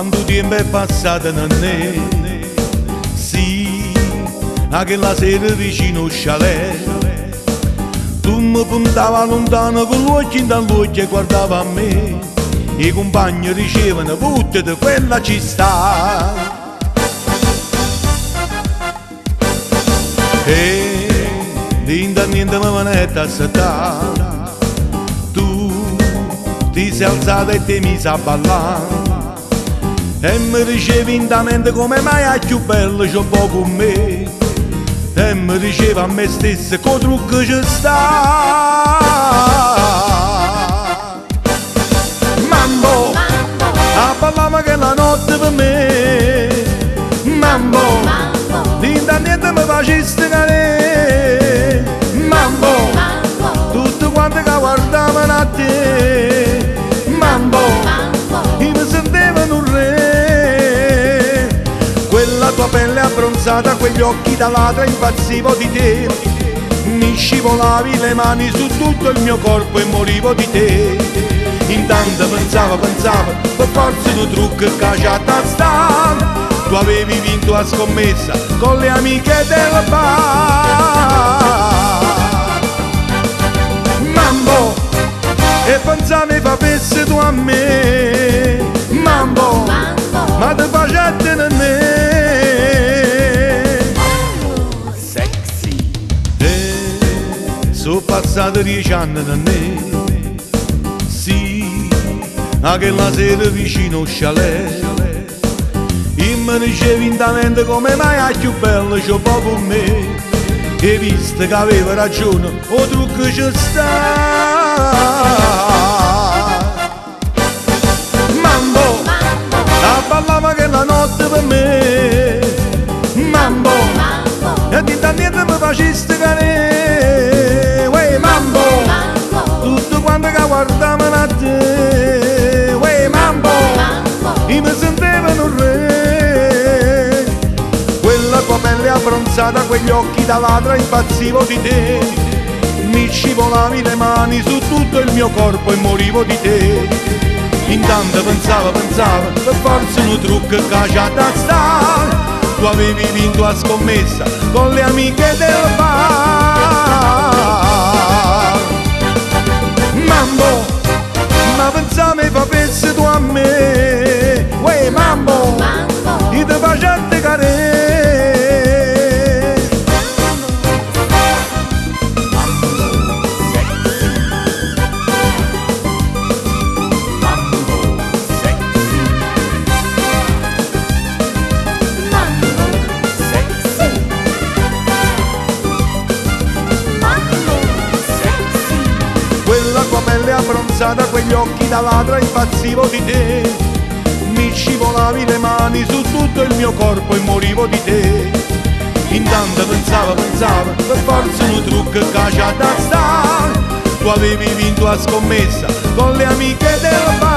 Quanto tempo è passato da me? Sì, anche la sera vicino al chalet. Tu mi puntava lontano con l'occhio in dall'occhio e guardava a me. I compagni dicevano, buttati, quella ci sta. E da niente mi venette a aspettare. Tu ti sei alzata e ti misi a ballare. E mi dicevi in mente come mai è più bello c'ho poco con me. E mi diceva a me stesso che trucco ci sta. Mambo, a ballare che la notte per me. Mambo, di da niente mi faceste cadere. Mambo, tutti quanti che guardavano a te. Mambo, io mi sentivano un re. Quella tua pelle abbronzata, quegli occhi da ladra, impazzivo di te. Mi scivolavi le mani su tutto il mio corpo e morivo di te. Intanto pensavo, per forza di trucco che c'è da stare. Tu avevi vinto la scommessa con le amiche del bar. Mambo, e pensavi facessi tu a me. Mambo, ma ti facette a me. Sexy. Sono passati 10 anni da me. Sì, anche la sera vicino al chalet. E mi dicevi in mente come mai è più bello c'ho poco con me. E visto che aveva ragione, o trucco ci sta. Mambo, a ballava che la notte per me. Mambo, e di da niente mi faceste cadere. Uè mambo, tutti quanti che guardavano a te. Uè mambo, io mi sentevano un re. Quella tua pelle abbronzata, quegli occhi da ladra, impazzivo di te. Mi scivolavi le mani su tutto il mio corpo e morivo di te. Intanto pensavo, per forza un trucco che c'è da stare. Tu avevi vinto la scommessa con le amiche del bar. Mambo, ma pensavi facessi tu a me. Uè mambo, io ti facette cadere. Quella tua pelle abbronzata, quegli occhi da ladra, impazzivo di te. Mi scivolavi le mani su tutto il mio corpo e morivo di te. Intanto pensavo, per forza un trucco che c'è da stare. Tu avevi vinto la scommessa con le amiche del bar.